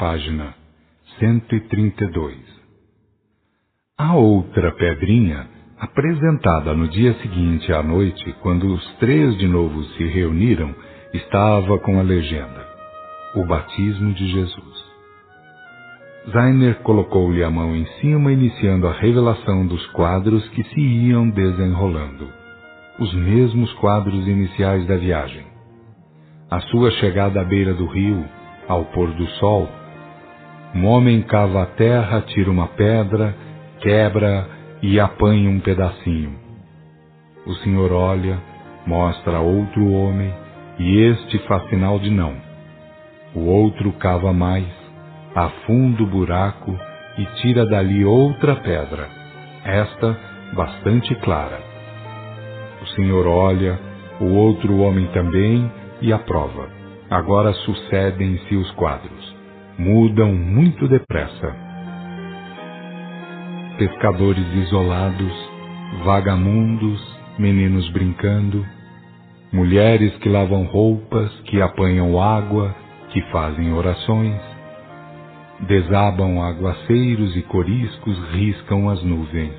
página 132. A outra pedrinha, apresentada no dia seguinte à noite, quando os três de novo se reuniram, estava com a legenda: o batismo de Jesus. Zainer colocou-lhe a mão em cima, iniciando a revelação dos quadros que se iam desenrolando. Os mesmos quadros iniciais da viagem. A sua chegada à beira do rio, ao pôr do sol. Um homem cava a terra, tira uma pedra, quebra e apanha um pedacinho. O Senhor olha, mostra a outro homem, e este faz sinal de não. O outro cava mais, afunda o buraco e tira dali outra pedra, esta bastante clara. O Senhor olha, o outro homem também, e aprova. Agora sucedem-se os quadros. Mudam muito depressa. Pescadores isolados, vagamundos, meninos brincando, mulheres que lavam roupas, que apanham água, que fazem orações. Desabam aguaceiros e coriscos riscam as nuvens.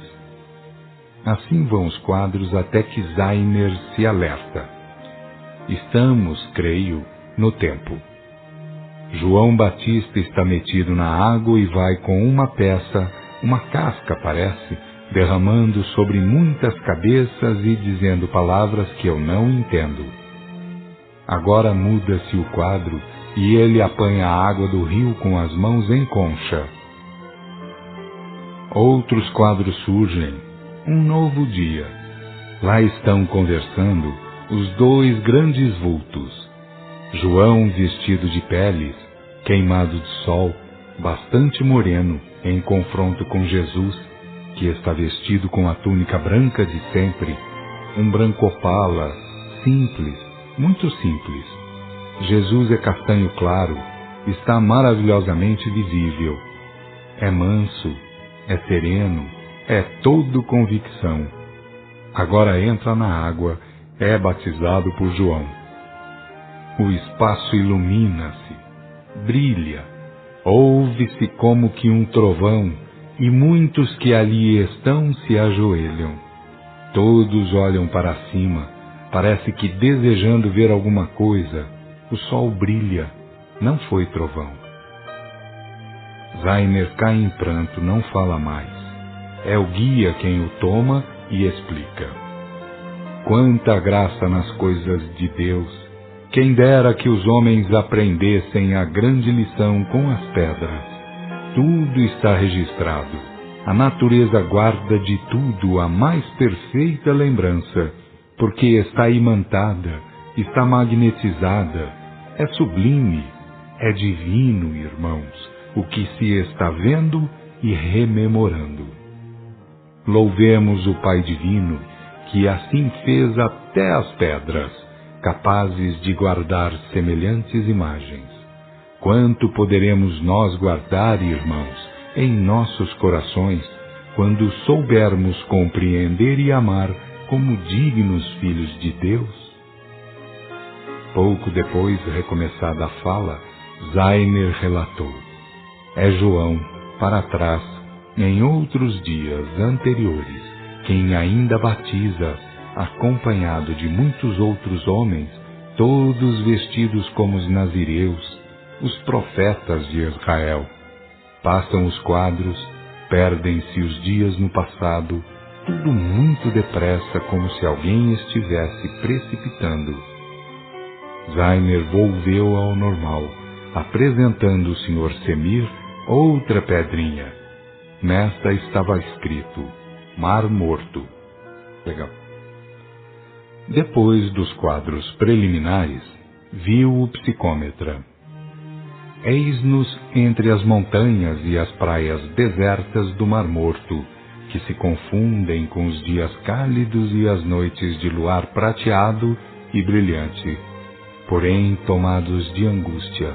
Assim vão os quadros até que Zainer se alerta. Estamos, creio, no tempo. João Batista está metido na água e vai com uma peça, uma casca parece, derramando sobre muitas cabeças e dizendo palavras que eu não entendo. Agora muda-se o quadro e ele apanha a água do rio com as mãos em concha. Outros quadros surgem, um novo dia. Lá estão conversando os dois grandes vultos. João vestido de peles, queimado de sol, bastante moreno, em confronto com Jesus, que está vestido com a túnica branca de sempre, um branco opala, simples, muito simples. Jesus é castanho claro, está maravilhosamente visível. É manso, é sereno, é todo convicção. Agora entra na água, é batizado por João. O espaço ilumina-se, brilha, ouve-se como que um trovão, e muitos que ali estão se ajoelham. Todos olham para cima, parece que desejando ver alguma coisa. O sol brilha, não foi trovão. Zainer cai em pranto, não fala mais. É o guia quem o toma e explica. Quanta graça nas coisas de Deus! Quem dera que os homens aprendessem a grande lição com as pedras. Tudo está registrado. A natureza guarda de tudo a mais perfeita lembrança, porque está imantada, está magnetizada. É sublime, é divino, irmãos, o que se está vendo e rememorando. Louvemos o Pai Divino, que assim fez até as pedras, capazes de guardar semelhantes imagens. Quanto poderemos nós guardar, irmãos, em nossos corações, quando soubermos compreender e amar como dignos filhos de Deus? Pouco depois, recomeçada a fala, Zainer relatou. É João, para trás, em outros dias anteriores, quem ainda batiza, acompanhado de muitos outros homens, todos vestidos como os nazireus, os profetas de Israel. Passam os quadros, perdem-se os dias no passado, tudo muito depressa, como se alguém estivesse precipitando. Zainer volveu ao normal, apresentando o Sr. Semir outra pedrinha. Nesta estava escrito: Mar Morto. Legal. Depois dos quadros preliminares, viu o psicômetra. Eis-nos entre as montanhas e as praias desertas do Mar Morto, que se confundem com os dias cálidos e as noites de luar prateado e brilhante, porém tomados de angústia.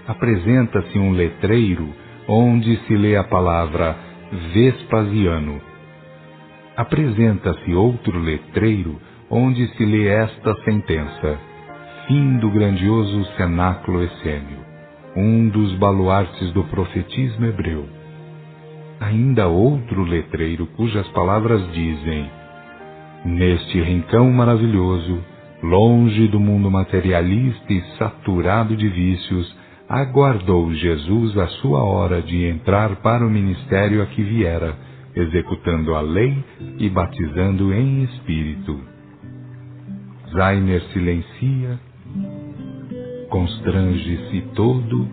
Apresenta-se um letreiro onde se lê a palavra Vespasiano. Apresenta-se outro letreiro onde se lê esta sentença: fim do grandioso cenáculo essênio. um dos baluartes do profetismo hebreu. Ainda outro letreiro cujas palavras dizem: neste rincão maravilhoso, longe do mundo materialista e saturado de vícios, aguardou Jesus a sua hora de entrar para o ministério a que viera, executando a lei e batizando em espírito. Zainer silencia, constrange-se todo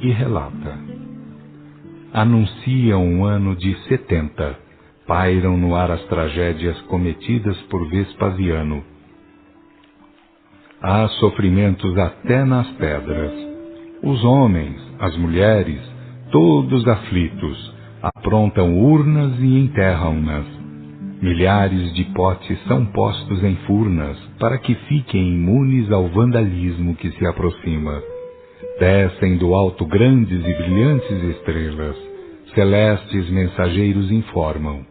e relata. Anuncia um ano de 70, pairam no ar as tragédias cometidas por Vespasiano. Há sofrimentos até nas pedras. Os homens, as mulheres, todos aflitos, aprontam urnas e enterram-nas. Milhares de potes são postos em furnas para que fiquem imunes ao vandalismo que se aproxima. Descem do alto grandes e brilhantes estrelas. Celestes mensageiros informam.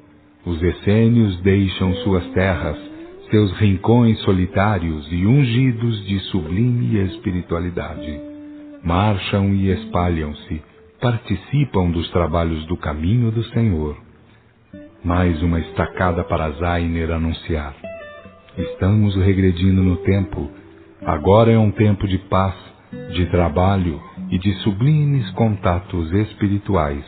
Os essênios deixam suas terras, seus rincões solitários e ungidos de sublime espiritualidade. Marcham e espalham-se, participam dos trabalhos do caminho do Senhor. Mais uma estacada para Zainer anunciar. Estamos regredindo no tempo. Agora é um tempo de paz, de trabalho e de sublimes contatos espirituais.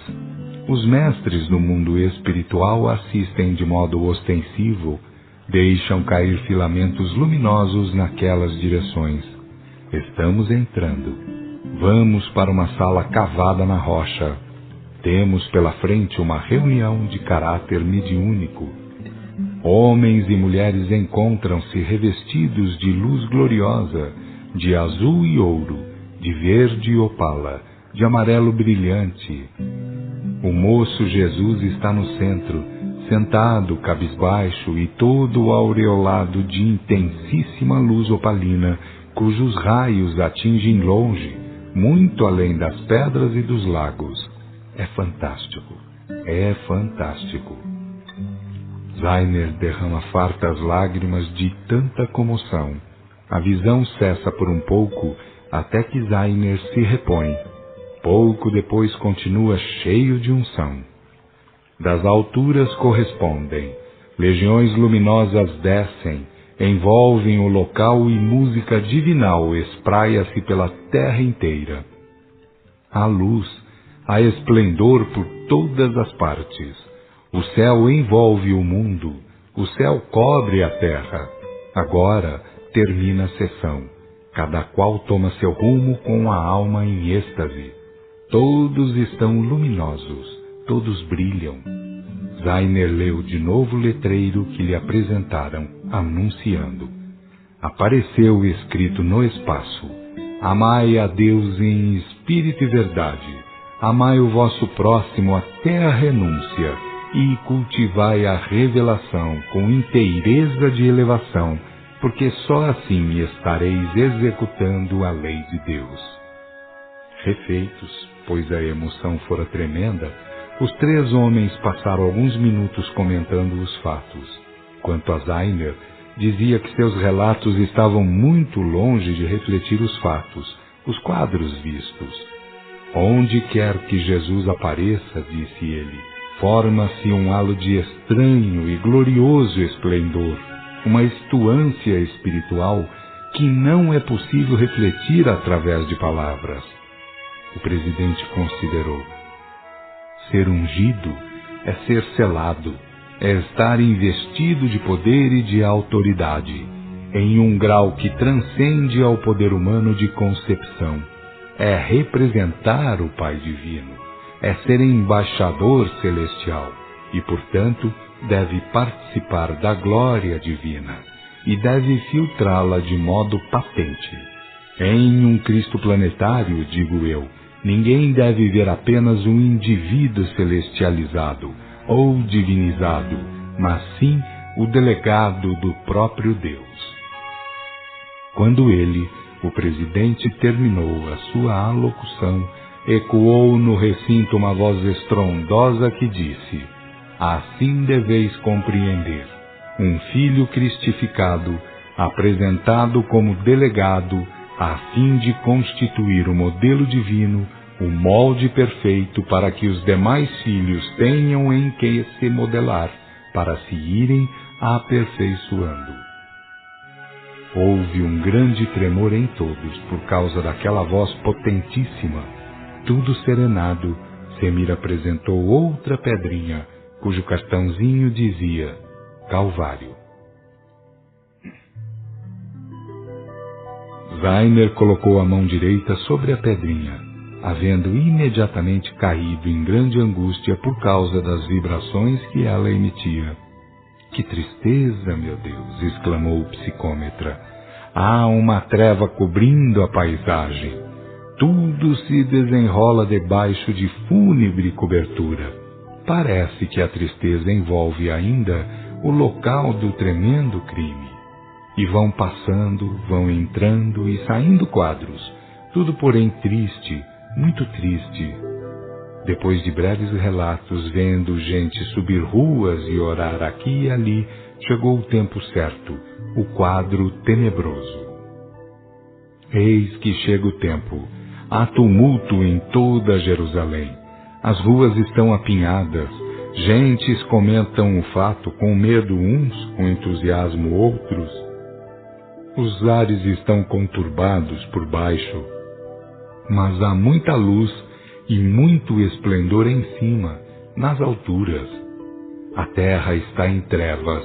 Os mestres do mundo espiritual assistem de modo ostensivo, deixam cair filamentos luminosos naquelas direções. Estamos entrando. Vamos para uma sala cavada na rocha. Temos pela frente uma reunião de caráter mediúnico. Homens e mulheres encontram-se revestidos de luz gloriosa, de azul e ouro, de verde e opala, de amarelo brilhante. O moço Jesus está no centro, sentado, cabisbaixo e todo aureolado de intensíssima luz opalina, cujos raios atingem longe, muito além das pedras e dos lagos. É fantástico, é fantástico. Zainer derrama fartas lágrimas de tanta comoção. A visão cessa por um pouco, até que Zainer se repõe. Pouco depois continua cheio de unção. Das alturas correspondem. Legiões luminosas descem, envolvem o local e música divinal espraia-se pela terra inteira. Há luz, há esplendor por todas as partes. O céu envolve o mundo, o céu cobre a terra. Agora termina a sessão. Cada qual toma seu rumo com a alma em êxtase. Todos estão luminosos, todos brilham. Zainer leu de novo o letreiro que lhe apresentaram, anunciando. Apareceu escrito no espaço: amai a Deus em espírito e verdade, amai o vosso próximo até a renúncia, e cultivai a revelação com inteireza de elevação, porque só assim estareis executando a lei de Deus. Refeitos, pois a emoção fora tremenda, os três homens passaram alguns minutos comentando os fatos. Quanto a Zainer, dizia que seus relatos estavam muito longe de refletir os fatos, os quadros vistos. Onde quer que Jesus apareça, disse ele, forma-se um halo de estranho e glorioso esplendor, uma estuância espiritual que não é possível refletir através de palavras. O presidente considerou. Ser ungido é ser selado, é estar investido de poder e de autoridade, em um grau que transcende ao poder humano de concepção. É representar o Pai Divino, é ser embaixador celestial e, portanto, deve participar da glória divina e deve filtrá-la de modo patente. Em um Cristo planetário, digo eu, ninguém deve ver apenas um indivíduo celestializado ou divinizado, mas sim o delegado do próprio Deus. Quando ele, o presidente, terminou a sua alocução, ecoou no recinto uma voz estrondosa que disse: assim deveis compreender, um filho cristificado, apresentado como delegado, a fim de constituir o modelo divino, o molde perfeito para que os demais filhos tenham em que se modelar, para se irem aperfeiçoando. Houve um grande tremor em todos por causa daquela voz potentíssima. Tudo serenado, Semir apresentou outra pedrinha, cujo cartãozinho dizia Calvário. Zainer colocou a mão direita sobre a pedrinha, havendo imediatamente caído em grande angústia por causa das vibrações que ela emitia. Que tristeza, meu Deus! Exclamou o psicômetra. Há uma treva cobrindo a paisagem. Tudo se desenrola debaixo de fúnebre cobertura. Parece que a tristeza envolve ainda o local do tremendo crime. E vão passando, vão entrando e saindo quadros, tudo porém triste, muito triste. Depois de breves relatos, vendo gente subir ruas e orar aqui e ali, chegou o tempo certo, o quadro tenebroso. Eis que chega o tempo. Há tumulto em toda Jerusalém. As ruas estão apinhadas. Gentes comentam o fato com medo uns, com entusiasmo outros. Os ares estão conturbados por baixo, mas há muita luz e muito esplendor em cima, nas alturas. A terra está em trevas,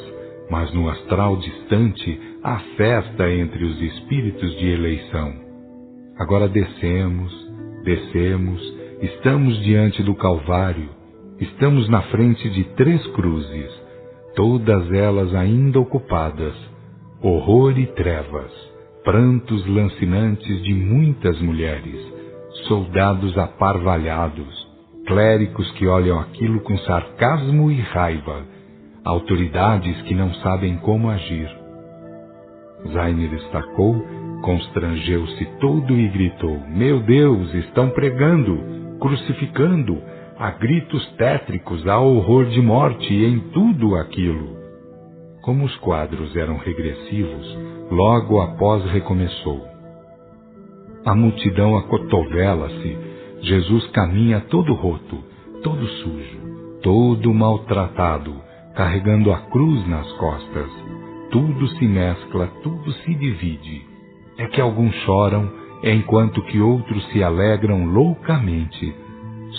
mas no astral distante há festa entre os espíritos de eleição. Agora descemos, estamos diante do Calvário, estamos na frente de 3 cruzes, todas elas ainda ocupadas. Horror e trevas, prantos lancinantes de muitas mulheres, soldados aparvalhados, clérigos que olham aquilo com sarcasmo e raiva, autoridades que não sabem como agir. Zainer estacou, constrangeu-se todo e gritou: Meu Deus, estão pregando, crucificando, há gritos tétricos, há horror de morte em tudo aquilo. Como os quadros eram regressivos, logo após recomeçou. A multidão acotovela-se, Jesus caminha todo roto, todo sujo, todo maltratado, carregando a cruz nas costas. Tudo se mescla, tudo se divide. É que alguns choram, enquanto que outros se alegram loucamente.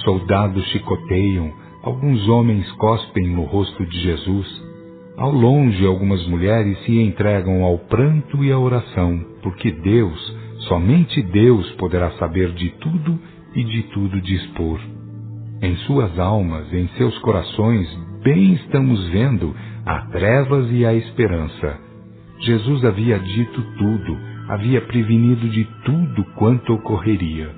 Soldados chicoteiam, alguns homens cospem no rosto de Jesus. Ao longe, algumas mulheres se entregam ao pranto e à oração, porque Deus, somente Deus, poderá saber de tudo e de tudo dispor. Em suas almas, em seus corações, bem estamos vendo a trevas e a esperança. Jesus havia dito tudo, havia prevenido de tudo quanto ocorreria.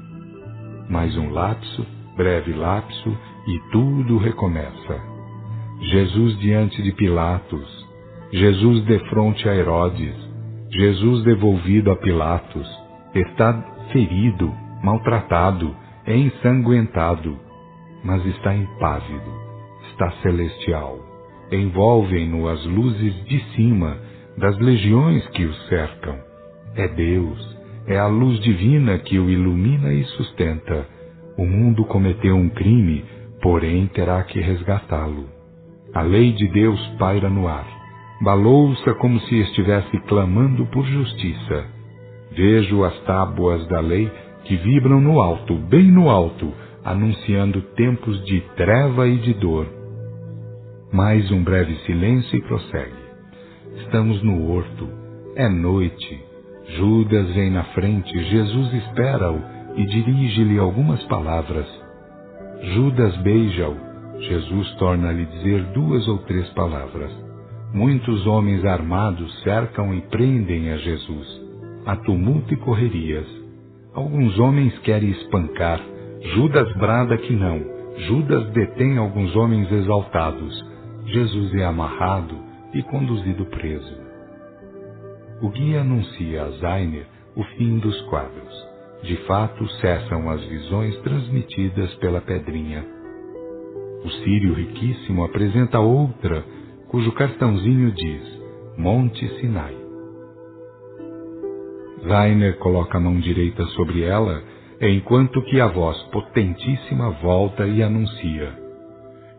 Mais um lapso, breve lapso, e tudo recomeça. Jesus diante de Pilatos, Jesus defronte a Herodes, Jesus devolvido a Pilatos, está ferido, maltratado, ensanguentado, mas está impávido, está celestial. Envolvem-no as luzes de cima, das legiões que o cercam. É Deus, é a luz divina que o ilumina e sustenta. O mundo cometeu um crime, porém terá que resgatá-lo. A lei de Deus paira no ar, balouça como se estivesse clamando por justiça. Vejo as tábuas da lei que vibram no alto, bem no alto, anunciando tempos de treva e de dor. Mais um breve silêncio e prossegue. Estamos no horto, é noite. Judas vem na frente, Jesus espera-o e dirige-lhe algumas palavras. Judas beija-o. Jesus torna-lhe dizer 2 ou 3 palavras. Muitos homens armados cercam e prendem a Jesus. Há tumulto e correrias. Alguns homens querem espancar. Judas brada que não. Judas detém alguns homens exaltados. Jesus é amarrado e conduzido preso. O guia anuncia a Zainer o fim dos quadros. De fato, cessam as visões transmitidas pela pedrinha. O sírio riquíssimo apresenta outra, cujo cartãozinho diz Monte Sinai. Zainer coloca a mão direita sobre ela, enquanto que a voz potentíssima volta e anuncia: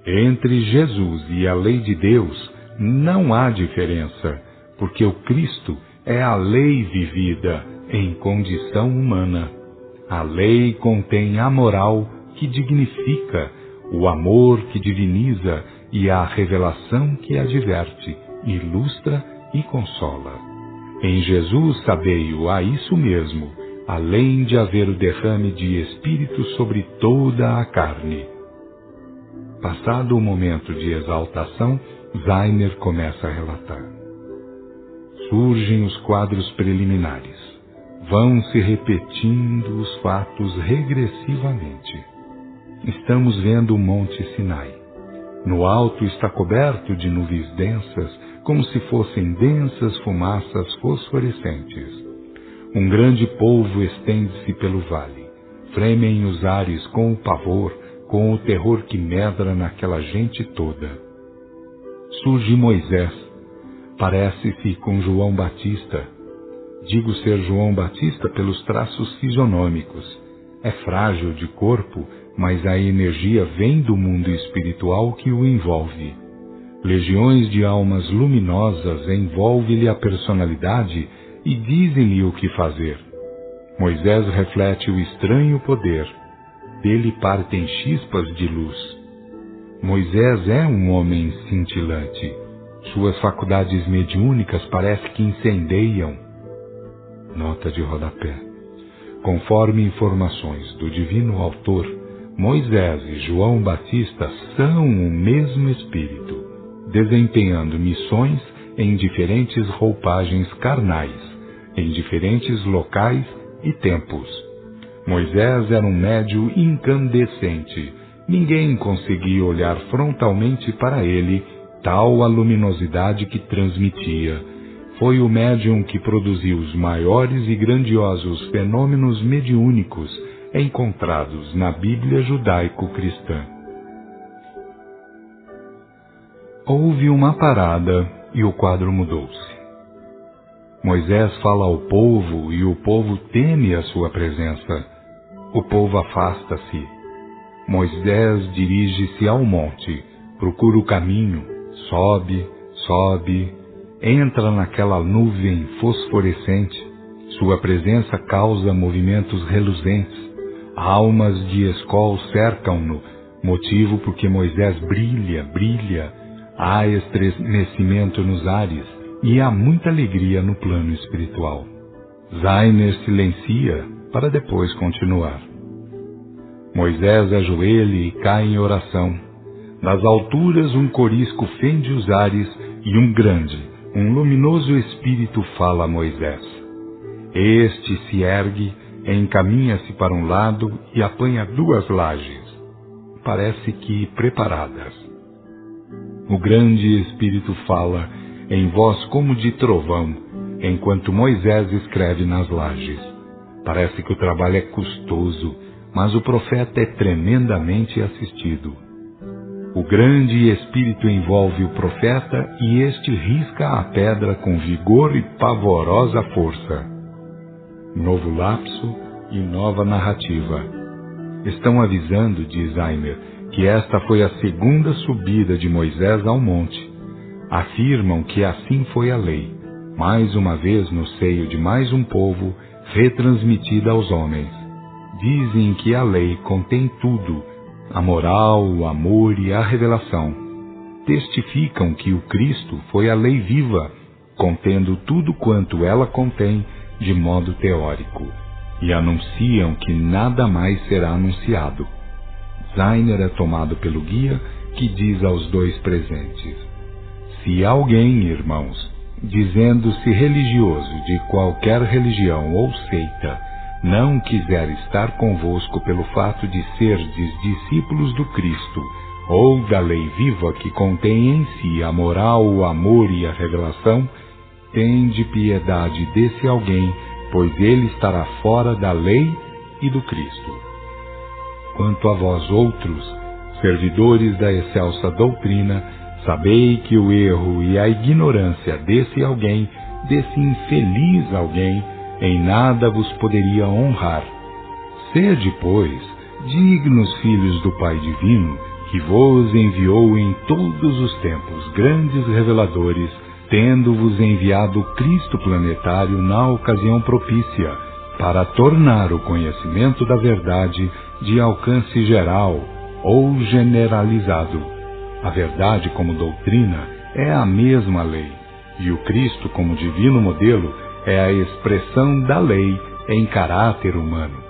entre Jesus e a lei de Deus não há diferença, porque o Cristo é a lei vivida em condição humana. A lei contém a moral que dignifica, o amor que diviniza e a revelação que adverte, ilustra e consola. Em Jesus sabei-o a isso mesmo, além de haver o derrame de Espírito sobre toda a carne. Passado o momento de exaltação, Zainer começa a relatar. Surgem os quadros preliminares. Vão se repetindo os fatos regressivamente. Estamos vendo o Monte Sinai. No alto está coberto de nuvens densas, como se fossem densas fumaças fosforescentes. Um grande polvo estende-se pelo vale. Fremem os ares com o pavor, com o terror que medra naquela gente toda. Surge Moisés. Parece-se com João Batista. Digo ser João Batista pelos traços fisionômicos. É frágil de corpo, mas a energia vem do mundo espiritual que o envolve. Legiões de almas luminosas envolve-lhe a personalidade e dizem-lhe o que fazer. Moisés reflete o estranho poder. Dele partem chispas de luz. Moisés é um homem cintilante. Suas faculdades mediúnicas parece que incendeiam. Nota de rodapé. Conforme informações do divino autor, Moisés e João Batista são o mesmo espírito, desempenhando missões em diferentes roupagens carnais, em diferentes locais e tempos. Moisés era um médium incandescente. Ninguém conseguia olhar frontalmente para ele, tal a luminosidade que transmitia. Foi o médium que produziu os maiores e grandiosos fenômenos mediúnicos encontrados na Bíblia judaico-cristã. Houve uma parada e o quadro mudou-se. Moisés fala ao povo e o povo teme a sua presença. O povo afasta-se. Moisés dirige-se ao monte, procura o caminho, sobe, entra naquela nuvem fosforescente. Sua presença causa movimentos reluzentes. Almas de escol cercam-no, motivo porque Moisés brilha. Há estremecimento nos ares e há muita alegria no plano espiritual. Zainer silencia para depois continuar. Moisés ajoelha e cai em oração. Das alturas um corisco fende os ares e um luminoso espírito fala a Moisés. Este se ergue, encaminha-se para um lado e apanha duas lajes, parece que preparadas. O grande espírito fala em voz como de trovão, enquanto Moisés escreve nas lajes. Parece que o trabalho é custoso, mas o profeta é tremendamente assistido. O grande espírito envolve o profeta e este risca a pedra com vigor e pavorosa força. Novo lapso e nova narrativa. Estão avisando, diz Zainer, que esta foi a segunda subida de Moisés ao monte. Afirmam que assim foi a lei, mais uma vez no seio de mais um povo, retransmitida aos homens. Dizem que a lei contém tudo, a moral, o amor e a revelação. Testificam que o Cristo foi a lei viva, contendo tudo quanto ela contém de modo teórico, e anunciam que nada mais será anunciado. Zainer é tomado pelo guia, que diz aos dois presentes: se alguém, irmãos, dizendo-se religioso de qualquer religião ou seita, não quiser estar convosco pelo fato de serdes discípulos do Cristo, ou da lei viva que contém em si a moral, o amor e a revelação, tende piedade desse alguém, pois ele estará fora da lei e do Cristo. Quanto a vós outros, servidores da excelsa doutrina, sabei que o erro e a ignorância desse alguém, desse infeliz alguém, em nada vos poderia honrar. Sede, pois, dignos filhos do Pai Divino, que vos enviou em todos os tempos grandes reveladores, tendo-vos enviado Cristo planetário na ocasião propícia, para tornar o conhecimento da verdade de alcance geral ou generalizado. A verdade como doutrina é a mesma lei, e o Cristo como divino modelo é a expressão da lei em caráter humano.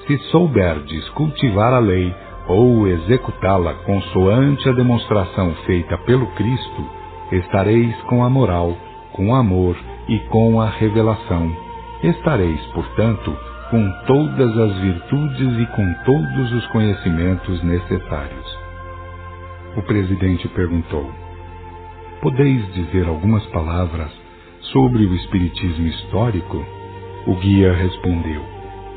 Se souberdes cultivar a lei ou executá-la consoante a demonstração feita pelo Cristo, estareis com a moral, com o amor e com a revelação. Estareis, portanto, com todas as virtudes e com todos os conhecimentos necessários. O presidente perguntou: podeis dizer algumas palavras sobre o espiritismo histórico? O guia respondeu: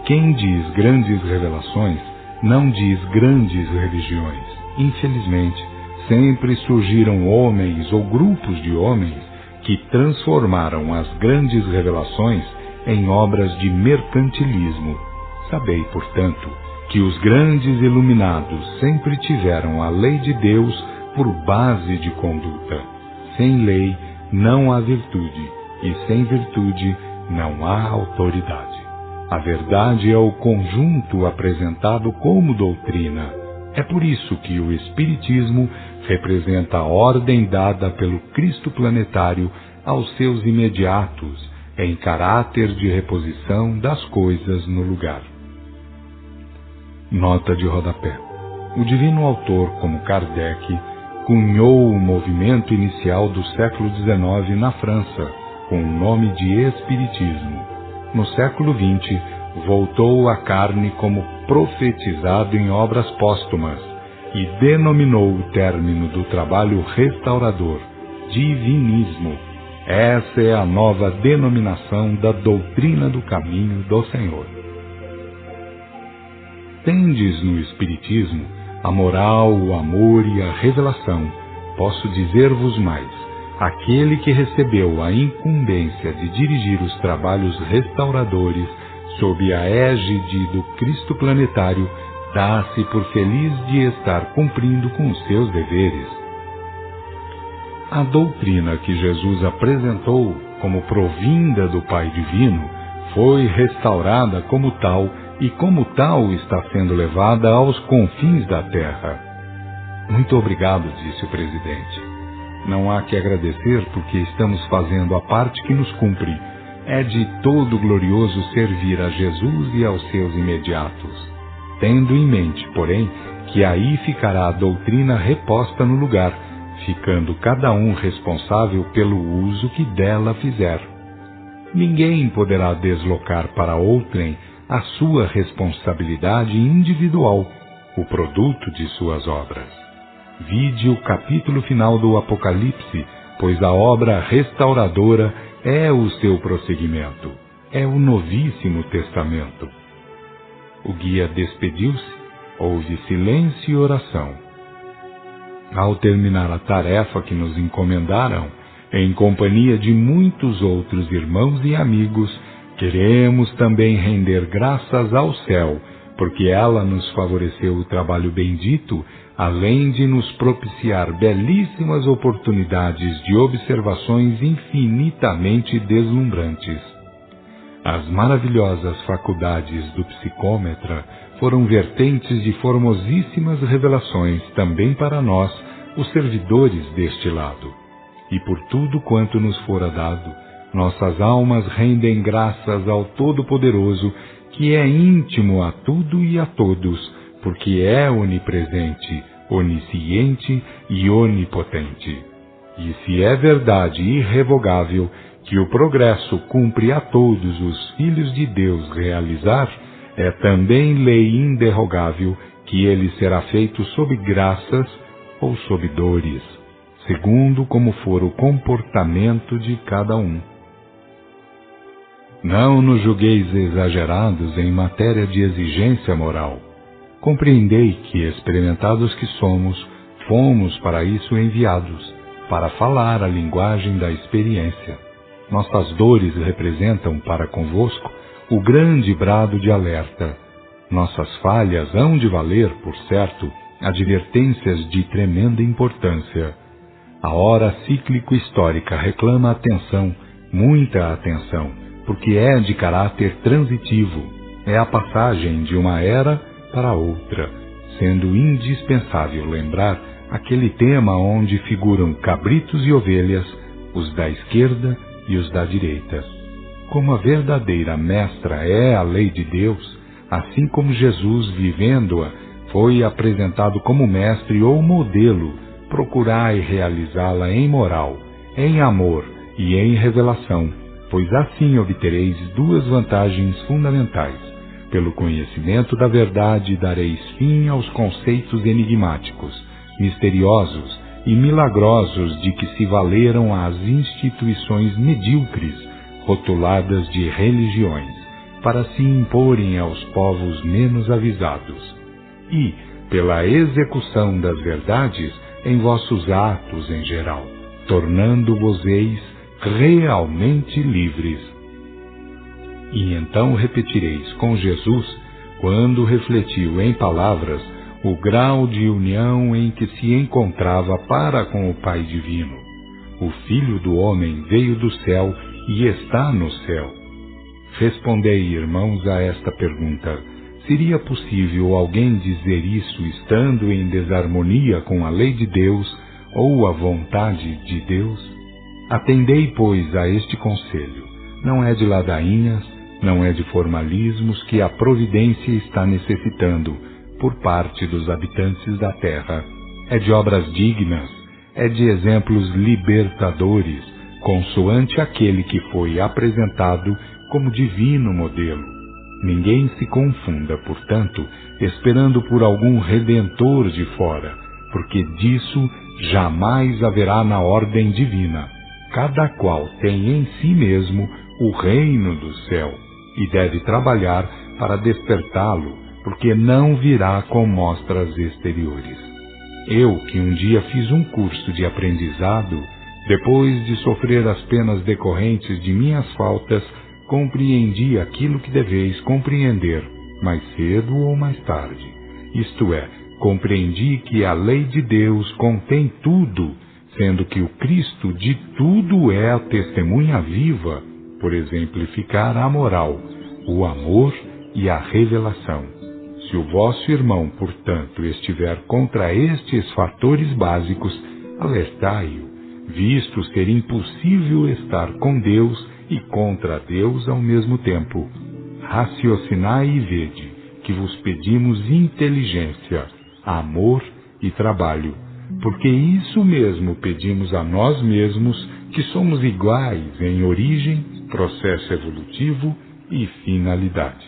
quem diz grandes revelações não diz grandes religiões. Infelizmente, sempre surgiram homens ou grupos de homens que transformaram as grandes revelações em obras de mercantilismo. Sabei, portanto, que os grandes iluminados sempre tiveram a lei de Deus por base de conduta. Sem lei não há virtude, e sem virtude não há autoridade. A verdade é o conjunto apresentado como doutrina. É por isso que o Espiritismo representa a ordem dada pelo Cristo planetário aos seus imediatos, em caráter de reposição das coisas no lugar. Nota de rodapé. O divino autor, como Kardec, cunhou o movimento inicial do século XIX na França, com o nome de Espiritismo. No século XX, voltou à carne como profetizado em obras póstumas e denominou o término do trabalho restaurador, divinismo. Essa é a nova denominação da doutrina do caminho do Senhor. Tendes no Espiritismo a moral, o amor e a revelação. Posso dizer-vos mais: aquele que recebeu a incumbência de dirigir os trabalhos restauradores sob a égide do Cristo planetário, dá-se por feliz de estar cumprindo com os seus deveres. A doutrina que Jesus apresentou como provinda do Pai Divino foi restaurada como tal e como tal está sendo levada aos confins da terra. Muito obrigado, disse o presidente. Não há que agradecer porque estamos fazendo a parte que nos cumpre. É de todo glorioso servir a Jesus e aos seus imediatos. Tendo em mente, porém, que aí ficará a doutrina reposta no lugar, ficando cada um responsável pelo uso que dela fizer. Ninguém poderá deslocar para outrem a sua responsabilidade individual, o produto de suas obras. Vide o capítulo final do Apocalipse, pois a obra restauradora é o seu prosseguimento, é o Novíssimo Testamento. O guia despediu-se, houve silêncio e oração. Ao terminar a tarefa que nos encomendaram, em companhia de muitos outros irmãos e amigos, queremos também render graças ao céu, porque ela nos favoreceu o trabalho bendito, além de nos propiciar belíssimas oportunidades de observações infinitamente deslumbrantes. As maravilhosas faculdades do psicômetra foram vertentes de formosíssimas revelações também para nós, os servidores deste lado. E por tudo quanto nos fora dado, nossas almas rendem graças ao Todo-Poderoso, que é íntimo a tudo e a todos, porque é onipresente, onisciente e onipotente. E se é verdade irrevogável que o progresso cumpre a todos os filhos de Deus realizar, é também lei inderrogável que ele será feito sob graças ou sob dores, segundo como for o comportamento de cada um. Não nos julgueis exagerados em matéria de exigência moral. Compreendei que, experimentados que somos, fomos para isso enviados, para falar a linguagem da experiência. Nossas dores representam para convosco o grande brado de alerta. Nossas falhas hão de valer, por certo, advertências de tremenda importância. A hora cíclico-histórica reclama atenção, muita atenção, porque é de caráter transitivo. É a passagem de uma era para outra, sendo indispensável lembrar aquele tema onde figuram cabritos e ovelhas, os da esquerda e os da direita. Como a verdadeira mestra é a lei de Deus, assim como Jesus, vivendo-a, foi apresentado como mestre ou modelo, procurai realizá-la em moral, em amor e em revelação, pois assim obtereis duas vantagens fundamentais. Pelo conhecimento da verdade dareis fim aos conceitos enigmáticos, misteriosos e milagrosos de que se valeram as instituições medíocres, rotuladas de religiões, para se imporem aos povos menos avisados. E, pela execução das verdades em vossos atos em geral, tornando-vos-eis realmente livres. E então repetireis com Jesus, quando refletiu em palavras o grau de união em que se encontrava para com o Pai Divino. O Filho do Homem veio do céu e está no céu. Respondei, irmãos, a esta pergunta: seria possível alguém dizer isso estando em desarmonia com a lei de Deus ou a vontade de Deus? Atendei, pois, a este conselho. Não é de ladainhas, não é de formalismos que a providência está necessitando por parte dos habitantes da terra. É de obras dignas, é de exemplos libertadores, consoante aquele que foi apresentado como divino modelo. Ninguém se confunda, portanto, esperando por algum redentor de fora, porque disso jamais haverá na ordem divina. Cada qual tem em si mesmo o reino do céu e deve trabalhar para despertá-lo, porque não virá com mostras exteriores. Eu, que um dia fiz um curso de aprendizado, depois de sofrer as penas decorrentes de minhas faltas, compreendi aquilo que deveis compreender, mais cedo ou mais tarde. Isto é, compreendi que a lei de Deus contém tudo, sendo que o Cristo de tudo é a testemunha viva, por exemplificar a moral, o amor e a revelação. Se o vosso irmão, portanto, estiver contra estes fatores básicos, alertai-o, visto ser impossível estar com Deus e contra Deus ao mesmo tempo. Raciocinai e vede, que vos pedimos inteligência, amor e trabalho, porque isso mesmo pedimos a nós mesmos, que somos iguais em origem, processo evolutivo e finalidade.